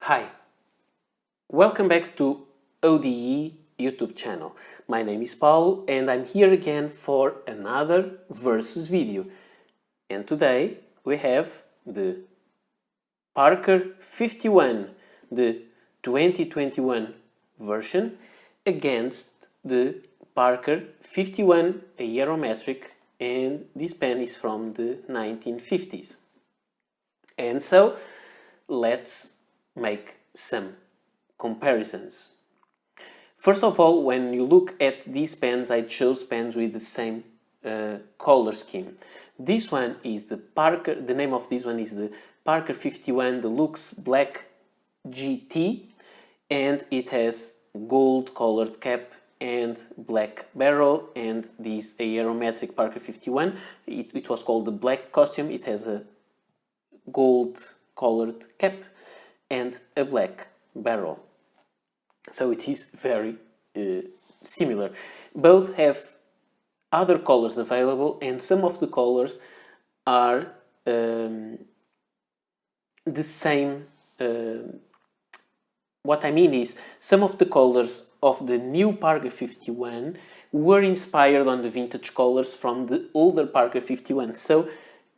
Hi, welcome back to ODE YouTube channel. My name is Paulo and I'm here again for another versus video. And today we have the Parker 51, the 2021 version, against the Parker 51 Aerometric, and this pen is from the 1950s. And so let's make some comparisons. First of all, when you look at these pens, I chose pens with the same color scheme. This one is the Parker, the name of this one is the Parker 51 Deluxe Black GT, and it has gold colored cap and black barrel, and this Aerometric Parker 51, it was called the black costume. It has a gold colored cap and a black barrel, so it is very similar. Both have other colors available, and some of the colors are the same. What I mean is, some of the colors of the new Parker 51 were inspired on the vintage colors from the older Parker 51, so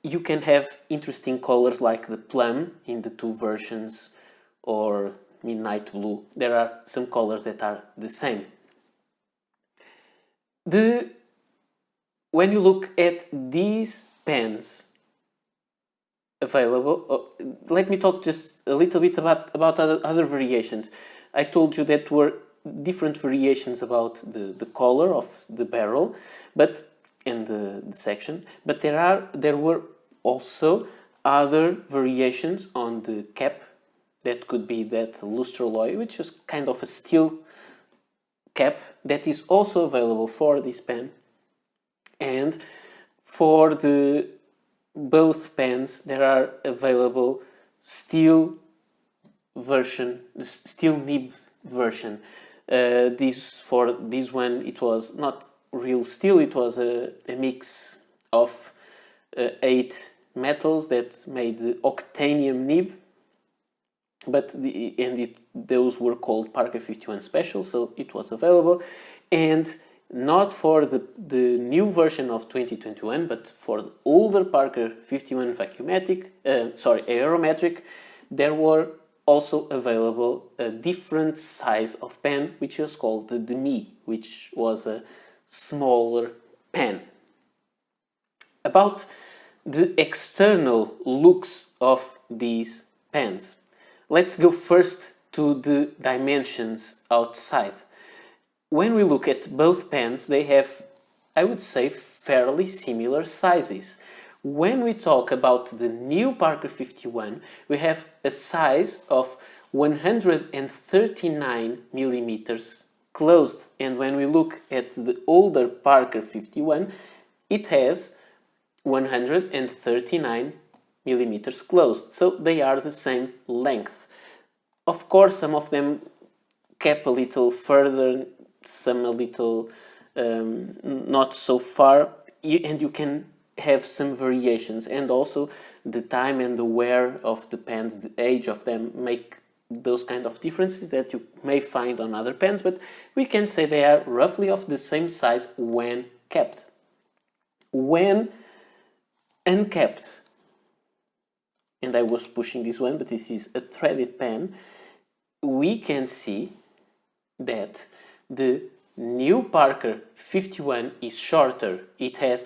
you can have interesting colors like the plum in the two versions or midnight blue. There are some colors that are the same. When you look at these pens available, let me talk just a little bit about other variations. I told you that were different variations about the color of the barrel, but in the section, but there were also other variations on the cap. That could be that lustre alloy, which is kind of a steel cap, that is also available for this pen. And for both pens, there are available steel version, the steel nib version. For this one, it was not real steel, it was a mix of 8 metals that made the octanium nib, but those were called Parker 51 Special, so it was available. And not for the new version of 2021, but for the older Parker 51 Aerometric, there were also available a different size of pen, which was called the Demi, which was a smaller pen. About the external looks of these pens, let's go first to the dimensions outside. When we look at both pens, they have, I would say, fairly similar sizes. When we talk about the new Parker 51, we have a size of 139 millimeters closed, and when we look at the older Parker 51, it has 139 millimeters closed, so they are the same length. Of course, some of them cap a little further, some a little not so far, and you can have some variations, and also the time and the wear of the pens, the age of them, make those kind of differences that you may find on other pens, but we can say they are roughly of the same size when capped. When uncapped, and I was pushing this one, but this is a threaded pen, we can see that the new Parker 51 is shorter. It has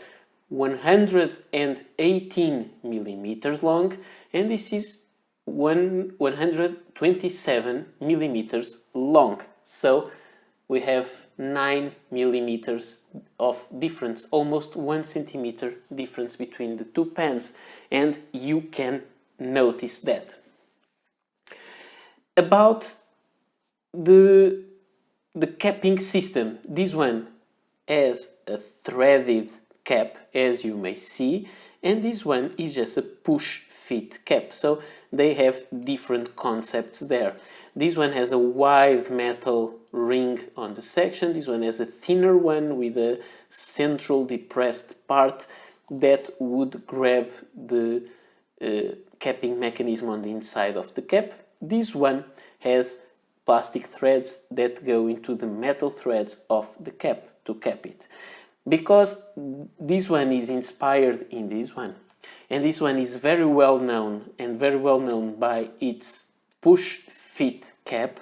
118 millimeters long, and this is 127 millimeters long. So we have 9 millimeters of difference, almost 1 centimeter difference between the two pens, and you can notice that. About the capping system, this one has a threaded cap, as you may see, and this one is just a push fit cap, so they have different concepts there. This one has a wide metal ring on the section, this one has a thinner one with a central depressed part that would grab the capping mechanism on the inside of the cap. This one has plastic threads that go into the metal threads of the cap to cap it. Because this one is inspired in this one, and this one is very well known and very well known by its push fit cap,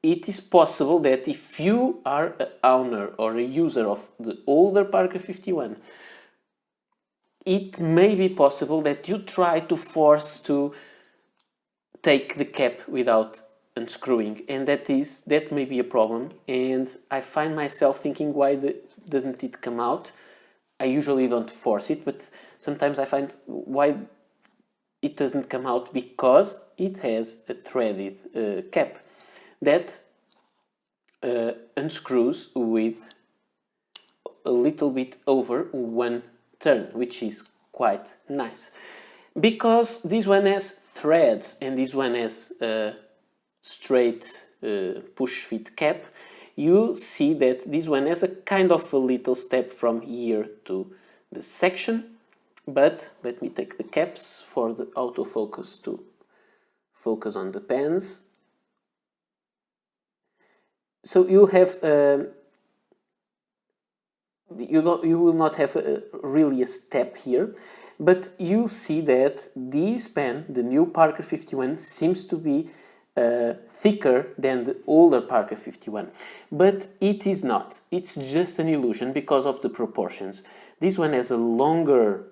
it is possible that if you are an owner or a user of the older Parker 51, it may be possible that you try to force to take the cap without unscrewing, and that may be a problem. And I find myself thinking, why doesn't it come out? I usually don't force it, but sometimes I find why it doesn't come out, because it has a threaded cap that unscrews with a little bit over one turn, which is quite nice. Because this one has threads and this one has a straight push fit cap, you see that this one has a kind of a little step from here to the section. But let me take the caps for the autofocus to focus on the pens. So you have you will not have really a step here, but you see that this pen, the new Parker 51, seems to be thicker than the older Parker 51, but it is not. It's just an illusion because of the proportions. This one has a longer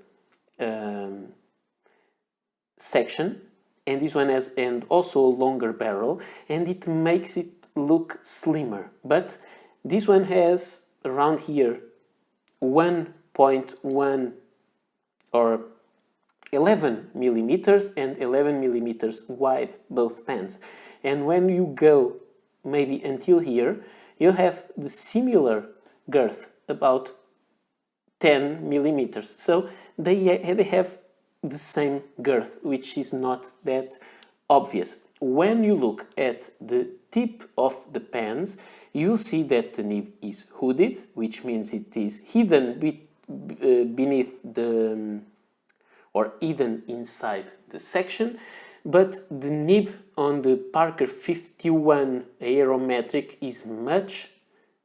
section, and this one has and also a longer barrel, and it makes it look slimmer. But this one has around here 1.1 or 11 millimeters and 11 millimeters wide, both pens. And when you go maybe until here, you have the similar girth, about 10 millimeters. So they have the same girth, which is not that obvious. When you look at the tip of the pens, you see that the nib is hooded, which means it is hidden beneath the or hidden inside the section. But the nib on the Parker 51 Aerometric is much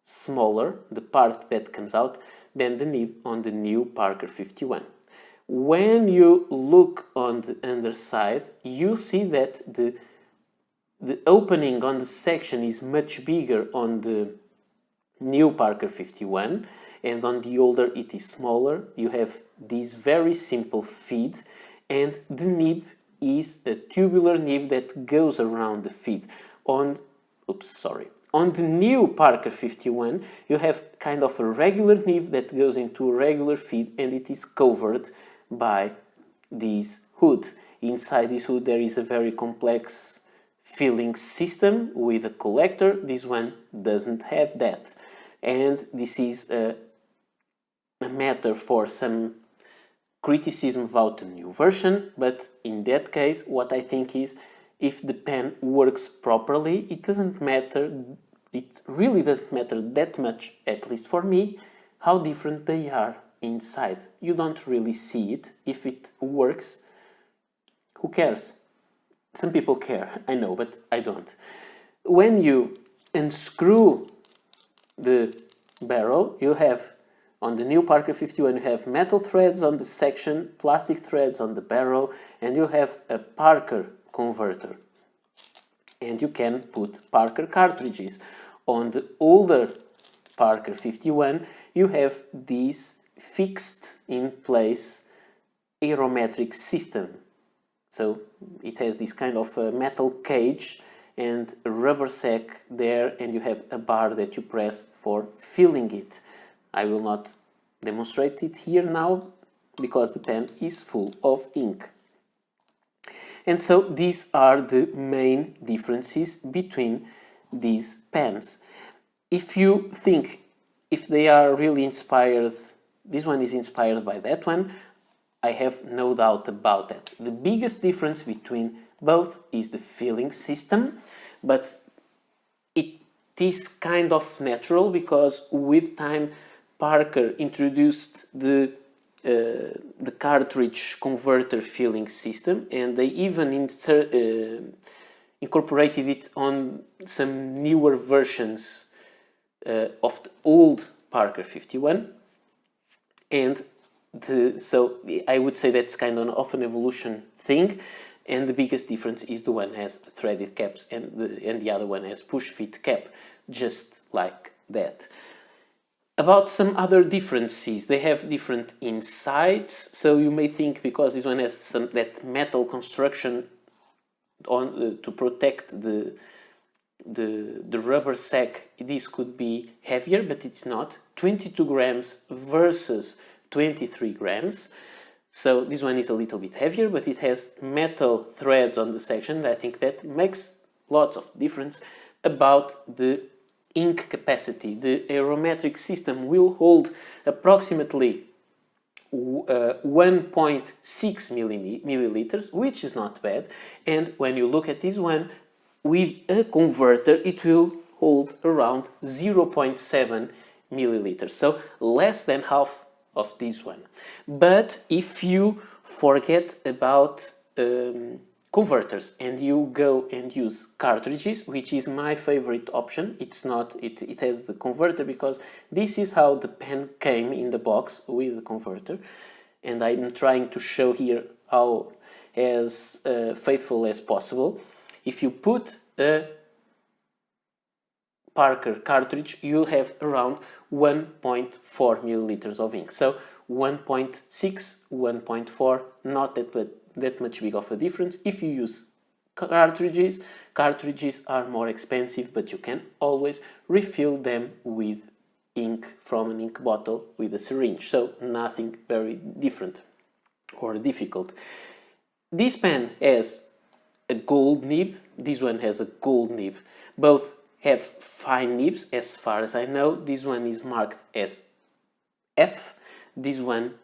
smaller, the part that comes out, than the nib on the new Parker 51. When you look on the underside, you see that the opening on the section is much bigger on the new Parker 51, and on the older it is smaller. You have this very simple feed, and the nib is a tubular nib that goes around the feed. On the new Parker 51, you have kind of a regular nib that goes into a regular feed, and it is covered by this hood. Inside this hood there is a very complex filling system with a collector. This one doesn't have that, and this is a matter for some criticism about the new version. But in that case, what I think is, if the pen works properly, it doesn't matter, it really doesn't matter that much, at least for me, how different they are inside. You don't really see it. If it works, who cares? Some people care, I know, but I don't. When you unscrew the barrel, you have, on the new Parker 51, you have metal threads on the section, plastic threads on the barrel, and you have a Parker converter. And you can put Parker cartridges. On the older Parker 51, you have this fixed in place aerometric system. So it has this kind of metal cage and a rubber sack there, and you have a bar that you press for filling it. I will not demonstrate it here now because the pen is full of ink. And so these are the main differences between these pens. If you think if they are really inspired, this one is inspired by that one, I have no doubt about that. The biggest difference between both is the filling system, but it is kind of natural because with time Parker introduced the cartridge converter filling system, and they even incorporated it on some newer versions of the old Parker 51, and so I would say that's kind of an evolution thing, and the biggest difference is the one has threaded caps and the other one has push fit cap, just like that. About some other differences, they have different insides, so you may think because this one has that metal construction on to protect the rubber sack, this could be heavier, but it's not. 22 grams versus 23 grams. So this one is a little bit heavier, but it has metal threads on the section. I think that makes lots of difference about the ink capacity. The aerometric system will hold approximately 1.6 milliliters, which is not bad. And when you look at this one, with a converter, it will hold around 0.7 milliliters, so less than half of this one. But if you forget about converters and you go and use cartridges, which is my favorite option, it has the converter because this is how the pen came in the box with the converter, and I'm trying to show here how as faithful as possible. If you put a Parker cartridge, you'll have around 1.4 milliliters of ink. So 1.6, 1.4, not that much big of a difference. If you use cartridges, cartridges are more expensive, but you can always refill them with ink from an ink bottle with a syringe. So nothing very different or difficult. This pen has a gold nib, this one has a gold nib. Both have fine nibs as far as I know. This one is marked as F. This one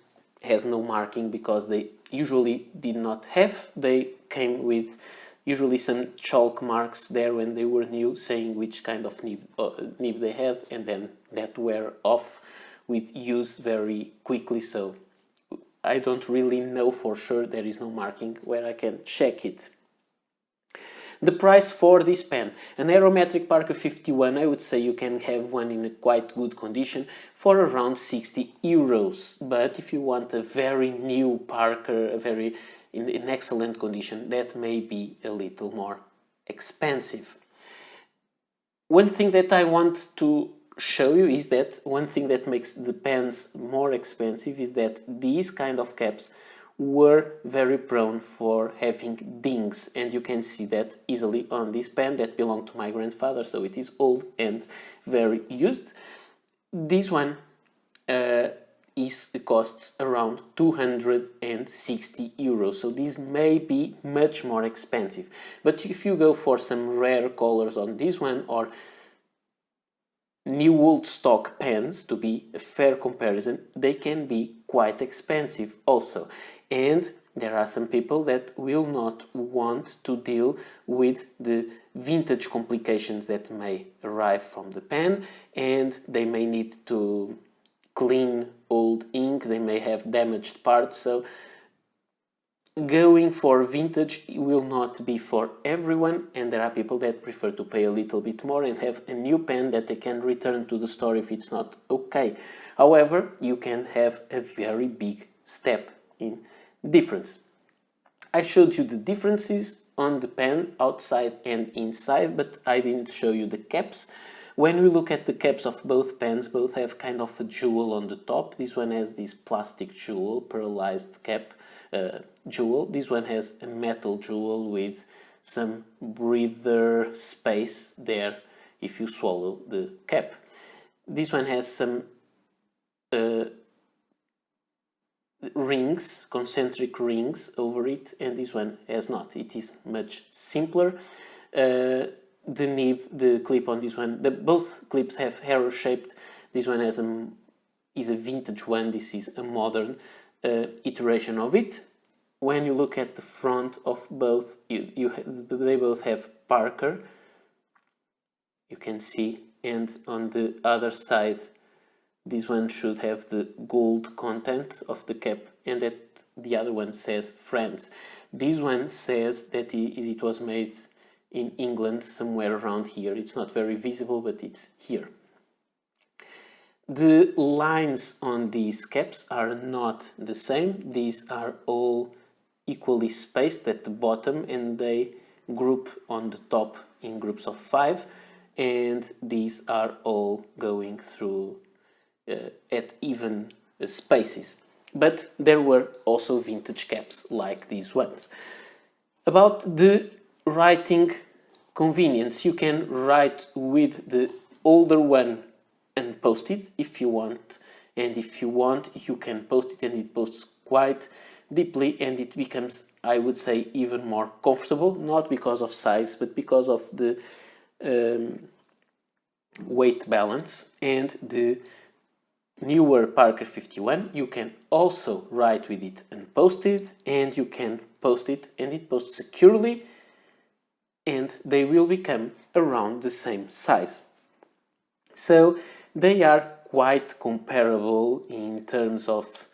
has no marking because they usually did not have. They came with usually some chalk marks there when they were new, saying which kind of nib they have, and then that wear off with use very quickly. So I don't really know for sure. There is no marking where I can check it. The price for this pen, an aerometric Parker 51, I would say you can have one in a quite good condition for around 60 euros. But if you want a very new Parker, in excellent condition, that may be a little more expensive. One thing that I want to show you is that one thing that makes the pens more expensive is that these kind of caps were very prone for having dings, and you can see that easily on this pen that belonged to my grandfather, so it is old and very used. This one costs around 260 euros, so this may be much more expensive. But if you go for some rare colors on this one, or new old stock pens, to be a fair comparison, they can be quite expensive also. And there are some people that will not want to deal with the vintage complications that may arrive from the pen, and they may need to clean old ink, they may have damaged parts, so going for vintage will not be for everyone, and there are people that prefer to pay a little bit more and have a new pen that they can return to the store if it's not okay. However, you can have a very big step in difference. I showed you the differences on the pen outside and inside, but I didn't show you the caps. When we look at the caps of both pens, both have kind of a jewel on the top. This one has this plastic jewel, pearlized cap jewel. This one has a metal jewel with some breather space there if you swallow the cap. This one has some rings, concentric rings over it, and this one has not. It is much simpler. The nib, the clip on this one, both clips have arrow shaped. This one is a vintage one. This is a modern iteration of it. When you look at the front of both, they both have Parker, you can see, and on the other side this one should have the gold content of the cap, and that the other one says France. This one says that it was made in England, somewhere around here. It's not very visible, but it's here. The lines on these caps are not the same. These are all equally spaced at the bottom, and they group on the top in groups of 5, and these are all going through at even spaces. But there were also vintage caps like these ones. About the writing convenience, you can write with the older one and post it if you want, and if you want you can post it and it posts quite deeply, and it becomes, I would say, even more comfortable, not because of size but because of the weight balance. And the newer Parker 51, you can also write with it and post it, and you can post it and it posts securely, and they will become around the same size. So they are quite comparable in terms of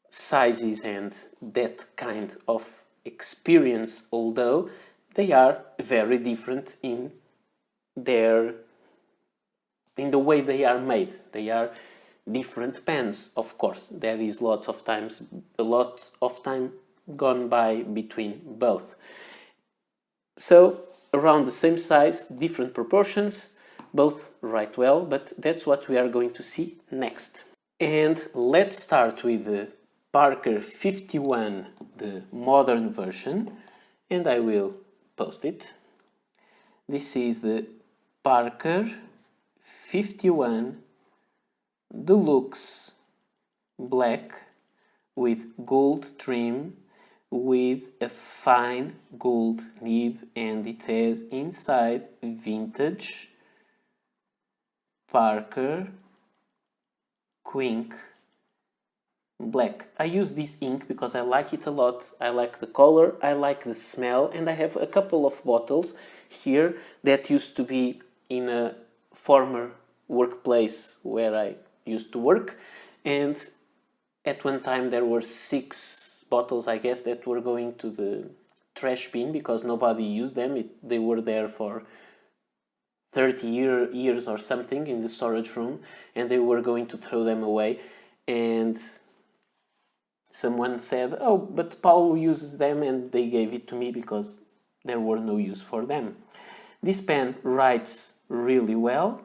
sizes and that kind of experience, although they are very different in the way they are made. They are different pens, of course. There is a lot of time gone by between both. So around the same size, different proportions, both write well, but that's what we are going to see next. And let's start with the Parker 51, the modern version, and I will post it. This is the Parker 51 Deluxe Black with gold trim, with a fine gold nib, and it has inside vintage Parker Quink Black. I use this ink because I like it a lot. I like the color, I like the smell, and I have a couple of bottles here that used to be in a former workplace where I used to work, and at one time there were 6 bottles, I guess, that were going to the trash bin because nobody used them. They were there for 30 years or something in the storage room, and they were going to throw them away. And someone said, oh, but Paulo uses them, and they gave it to me because there were no use for them. This pen writes really well.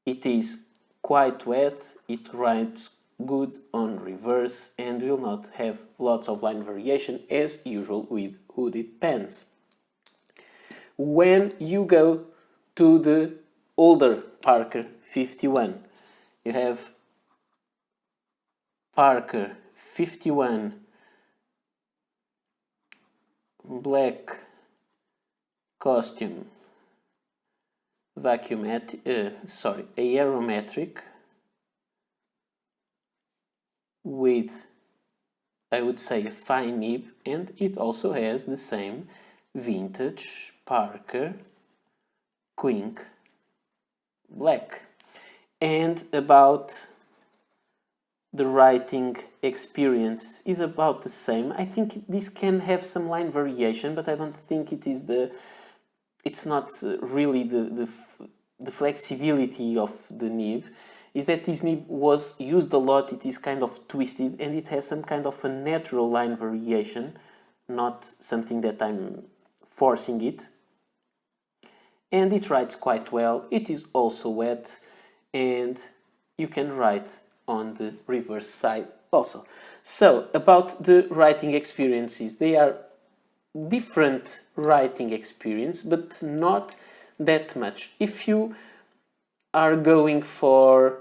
It is quite wet, it writes good on reverse, and will not have lots of line variation as usual with hooded pens. When you go to the older Parker 51, you have Parker 51 Black Costume Aerometric with, I would say, a fine nib, and it also has the same vintage Parker Quink Black. And about the writing experience is about the same. I think this can have some line variation, but I don't think it is it's not really the flexibility of the nib. Is that this nib was used a lot, it is kind of twisted, and it has some kind of a natural line variation, not something that I'm forcing it. And it writes quite well. It is also wet, and you can write on the reverse side also. So about the writing experiences, they are different writing experience, but not that much. If you are going for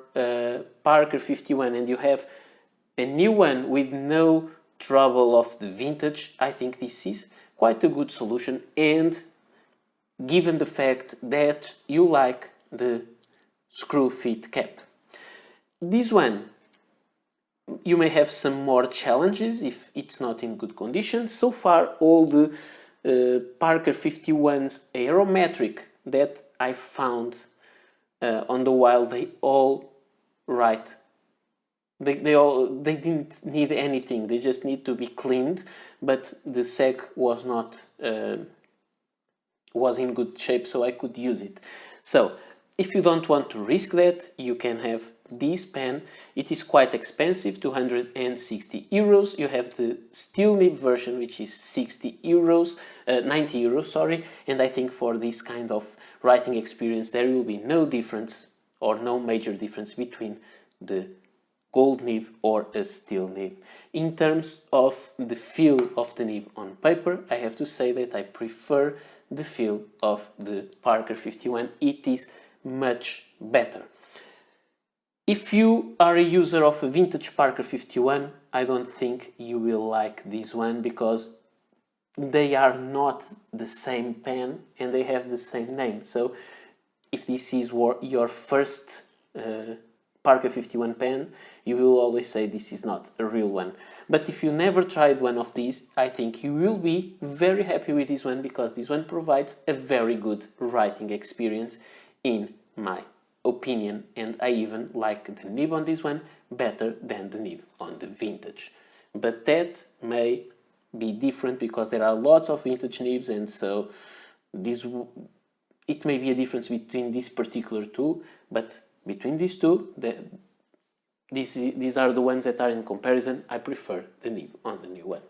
Parker 51 and you have a new one with no trouble of the vintage, I think this is quite a good solution, and given the fact that you like the screw fit cap. This one, you may have some more challenges if it's not in good condition. So far, all the Parker 51's Aerometric that I found on the wild, they all write. They didn't need anything. They just need to be cleaned. But the seg was not was in good shape so I could use it. So if you don't want to risk that, you can have this pen. It is quite expensive, 260 euros. You have the steel nib version, which is 60 euros, 90 euros, sorry. And I think for this kind of writing experience, there will be no difference or no major difference between the gold nib or a steel nib. In terms of the feel of the nib on paper, I have to say that I prefer the feel of the Parker 51. It is much better. If you are a user of a vintage Parker 51, I don't think you will like this one because they are not the same pen and they have the same name. So if this is your first Parker 51 pen, you will always say this is not a real one. But if you never tried one of these, I think you will be very happy with this one because this one provides a very good writing experience in my opinion, and I even like the nib on this one better than the nib on the vintage. But that may be different because there are lots of vintage nibs, and so it may be a difference between these particular two, but between these two, these are the ones that are in comparison. I prefer the nib on the new one.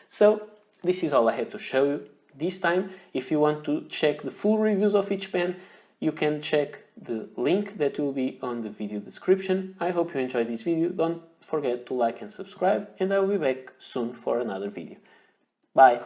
So this is all I had to show you this time. If you want to check the full reviews of each pen, you can check the link that will be on the video description. I hope you enjoyed this video. Don't forget to like and subscribe, and I will be back soon for another video. Bye!